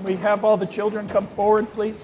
we have all the children come forward, please?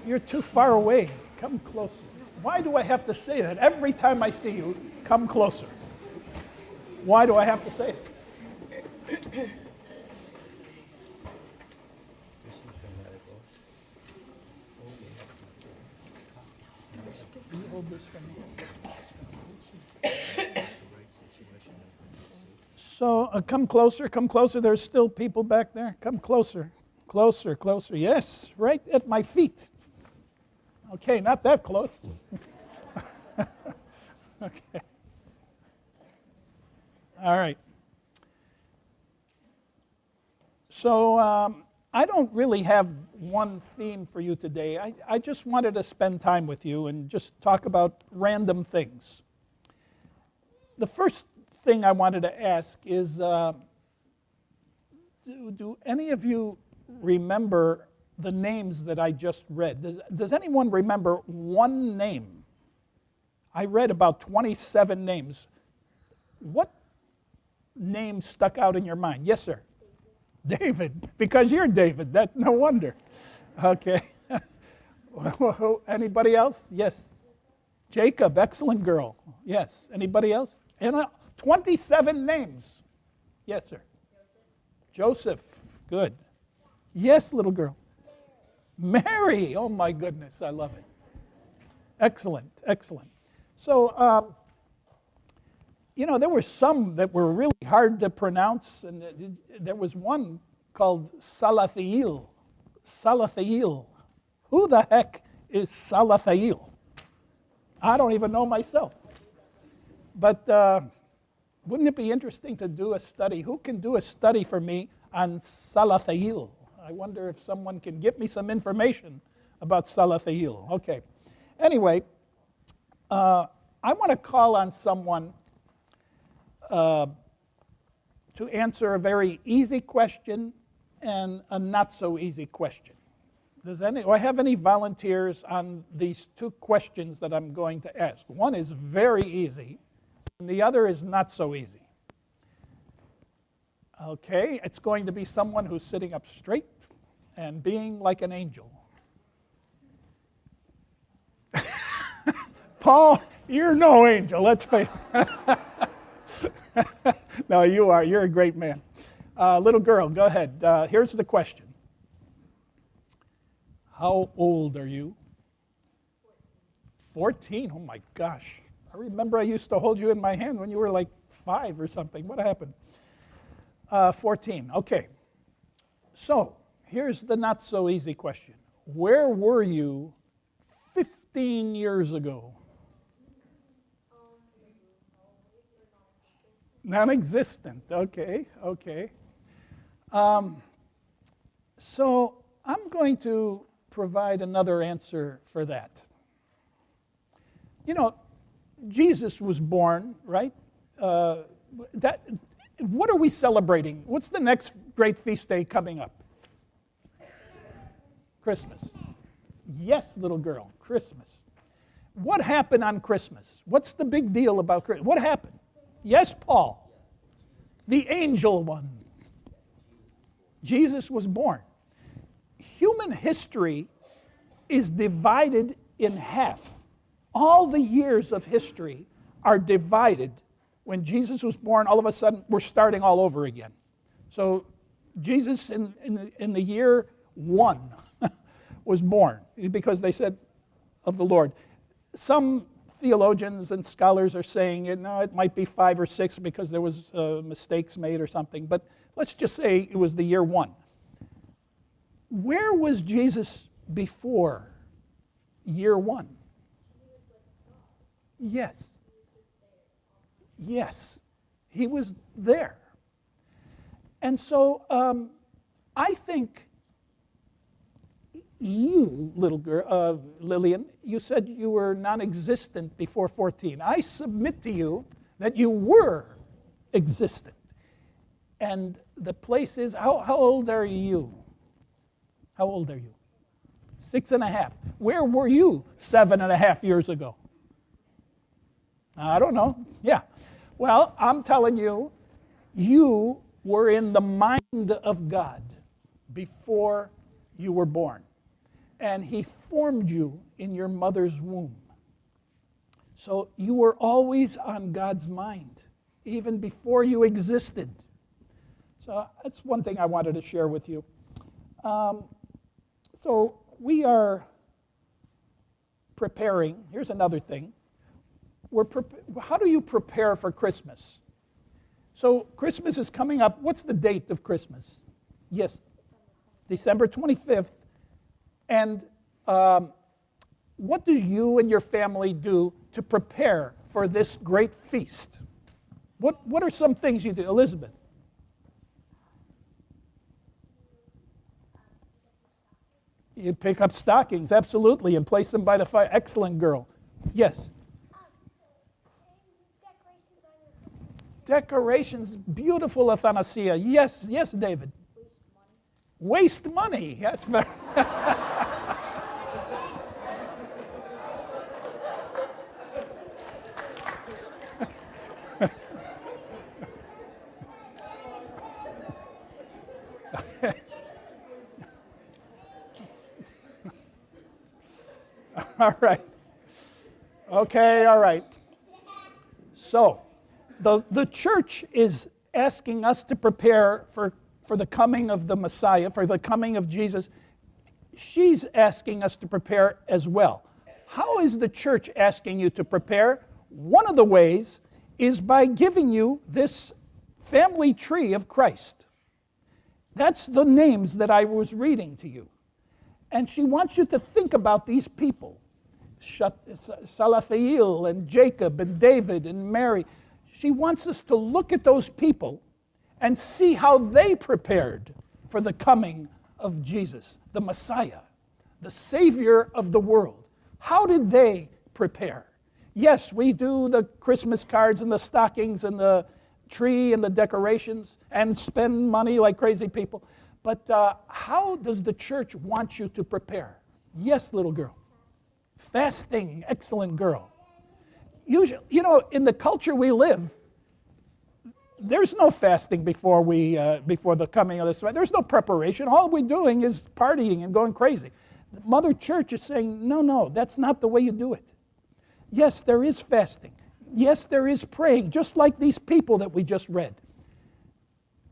You're too far away. Come closer. Why do I have to say that? Every time I see you, come closer. Why do I have to say it? Can you hold this for me? So come closer, come closer. There's still people back there. Come closer. Closer, closer. Yes, right at my feet. Okay, not that close. Okay. All right. So I don't really have one theme for you today. I just wanted to spend time with you and just talk about random things. The first thing I wanted to ask is, do any of you remember the names that I just read? Does anyone remember one name? I read about 27 names. What name stuck out in your mind? Yes, sir. David, because you're David. That's no wonder. Okay. Anybody else? Yes. Jacob, excellent girl. Yes. Anybody else? 27 names. Yes, sir. Joseph, good. Yes, little girl. Mary, oh my goodness, I love it. Excellent, excellent. So, there were some that were really hard to pronounce, and there was one called Salathiel. Salathiel. Who the heck is Salathiel? I don't even know myself. But wouldn't it be interesting to do a study? Who can do a study for me on Salathiel? I wonder if someone can get me some information about Salathiel. Okay. Anyway, I want to call on someone to answer a very easy question and a not so easy question. Do I have any volunteers on these two questions that I'm going to ask? One is very easy, and the other is not so easy. Okay, it's going to be someone who's sitting up straight and being like an angel. Paul, you're no angel, let's face it. No, you are. You're a great man. Little girl, go ahead. Here's the question. How old are you? 14. Oh my gosh. I remember I used to hold you in my hand when you were like 5 or something. What happened? 14. Okay. So, here's the not so easy question. Where were you 15 years ago? Non-existent. Okay, okay. So, I'm going to provide another answer for that. Jesus was born, right? What are we celebrating? What's the next great feast day coming up? Christmas. Yes, little girl, Christmas. What happened on Christmas? What's the big deal about Christmas? What happened? Yes, Paul. The angel one. Jesus was born. Human history is divided in half. All the years of history are divided. When Jesus was born, all of a sudden, we're starting all over again. So Jesus, in the year 1, was born, because they said of the Lord. some theologians and scholars are saying, no, it might be 5 or 6 because there was mistakes made or something. But let's just say it was the year 1. Where was Jesus before year 1? Yes. Yes. He was there. And so I think you, little girl, Lillian, you said you were non-existent before 14. I submit to you that you were existent. And the place is, how old are you? How old are you? 6.5. Where were you 7.5 years ago? I don't know. Yeah. Well, I'm telling you, you were in the mind of God before you were born. And he formed you in your mother's womb. So you were always on God's mind, even before you existed. So that's one thing I wanted to share with you. So we are preparing. Here's another thing. How do you prepare for Christmas? So Christmas is coming up. What's the date of Christmas? Yes, December 25th. And what do you and your family do to prepare for this great feast? What are some things you do? Elizabeth? You pick up stockings, absolutely, and place them by the fire. Excellent girl. Yes? Decorations, beautiful, Athanasia. Yes, yes, David. Waste money. That's very. All right. Okay, all right. So, the church is asking us to prepare for the coming of the Messiah, for the coming of Jesus. She's asking us to prepare as well. How is the church asking you to prepare? One of the ways is by giving you this family tree of Christ. That's the names that I was reading to you. And she wants you to think about these people. Salathiel and Jacob and David and Mary. She wants us to look at those people and see how they prepared for the coming of Jesus, the Messiah, the Savior of the world. How did they prepare? Yes, we do the Christmas cards and the stockings and the tree and the decorations and spend money like crazy people. But how does the church want you to prepare? Yes, little girl. Fasting, excellent girl. Usually, in the culture we live, there's no fasting before the coming of this. There's no preparation. All we're doing is partying and going crazy. The Mother Church is saying, no, that's not the way you do it. Yes, there is fasting. Yes, there is praying, just like these people that we just read.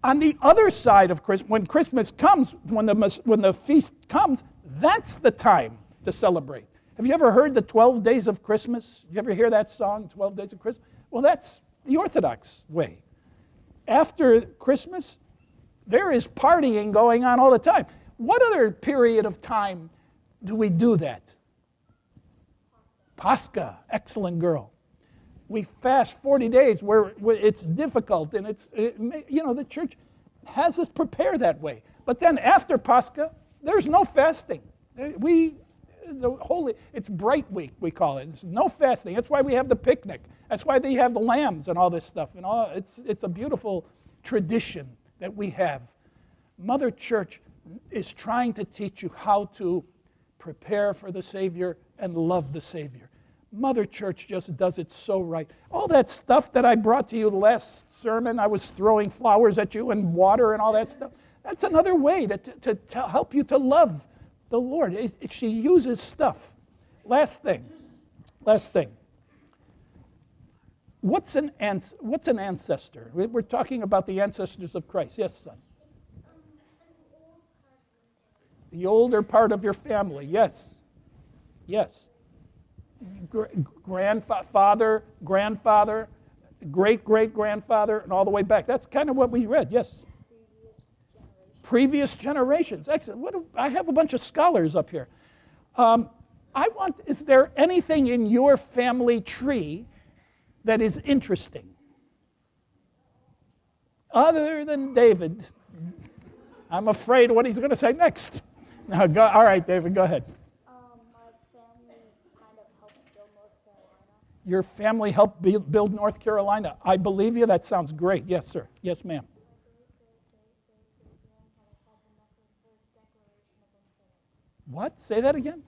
On the other side of Christmas, when Christmas comes, when the feast comes, that's the time to celebrate. Have you ever heard the 12 Days of Christmas? Did you ever hear that song, 12 Days of Christmas? Well, that's the Orthodox way. After Christmas, there is partying going on all the time. What other period of time do we do that? Pascha, excellent girl. We fast 40 days where it's difficult, and the church has us prepare that way. But then after Pascha, there's no fasting. It's Bright Week, we call it. It's no fasting. That's why we have the picnic. That's why they have the lambs and all this stuff. And it's a beautiful tradition that we have. Mother Church is trying to teach you how to prepare for the Savior and love the Savior. Mother Church just does it so right. All that stuff that I brought to you the last sermon, I was throwing flowers at you and water and all that stuff. That's another way to help you to love the Lord. She uses stuff. Last thing. What's an ancestor? We're talking about the ancestors of Christ. Yes, son. The older part of your family. Yes. grandfather, grandfather, great-great-grandfather, and all the way back. That's kind of what we read, yes. Previous generations. Excellent. I have a bunch of scholars up here. Is there anything in your family tree that is interesting? Other than David. I'm afraid what he's going to say next. Now, all right, David, go ahead. My family kind of helped build North Carolina. Your family helped build North Carolina. I believe you. That sounds great. Yes, sir. Yes, ma'am. What? Say that again?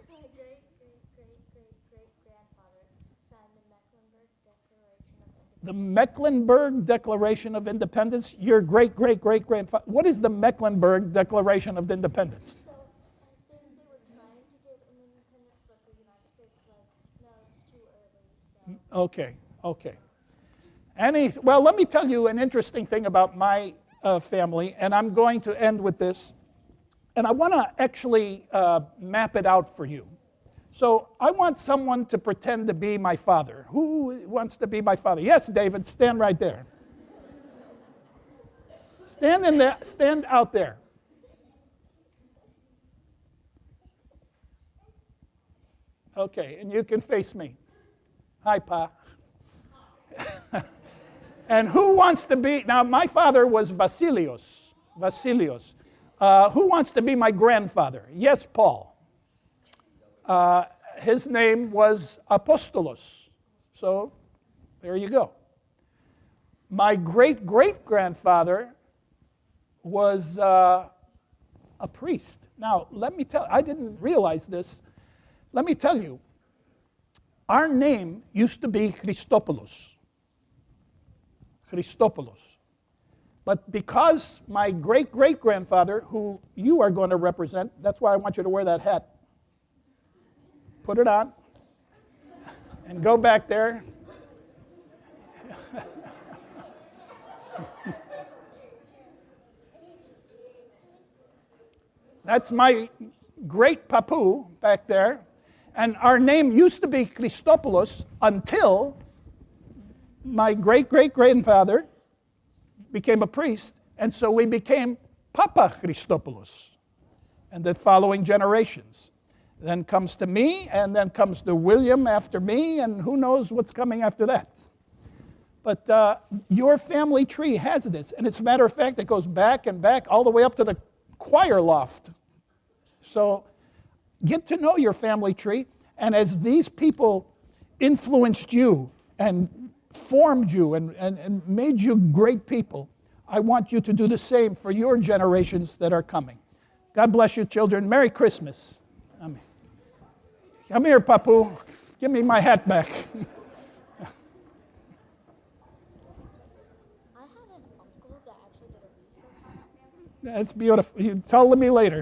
My great-great-great-great-great-grandfather signed the Mecklenburg Declaration of Independence. The Mecklenburg Declaration of Independence. Your great-great-great-grandfather. What is the Mecklenburg Declaration of Independence? So I think they were trying to give an independence, but the United States was like, no, it's too early. So. Okay. Well, let me tell you an interesting thing about my family, and I'm going to end with this. And I want to actually map it out for you. So I want someone to pretend to be my father. Who wants to be my father? Yes, David, stand right there. Stand out there. Okay, and you can face me. Hi, Pa. And who wants to be, now my father was Vasilios. Who wants to be my grandfather? Yes, Paul. His name was Apostolos. So there you go. My great-great-grandfather was a priest. Now, let me tell you, I didn't realize this. Let me tell you, our name used to be Christopoulos. But because my great-great-grandfather, who you are going to represent, that's why I want you to wear that hat. Put it on and go back there. That's my great papu back there. And our name used to be Christopoulos until my great-great-grandfather became a priest, and so we became Papa Christopoulos. And the following generations. Then comes to me, and then comes to William after me, and who knows what's coming after that. But your family tree has this, and as a matter of fact, it goes back and back all the way up to the choir loft. So get to know your family tree, and as these people influenced you and formed you and made you great people, I want you to do the same for your generations that are coming. God bless you, children. Merry Christmas. Come here, Papu. Give me my hat back. I had an uncle that actually did a research on our family. That's beautiful. You tell me later.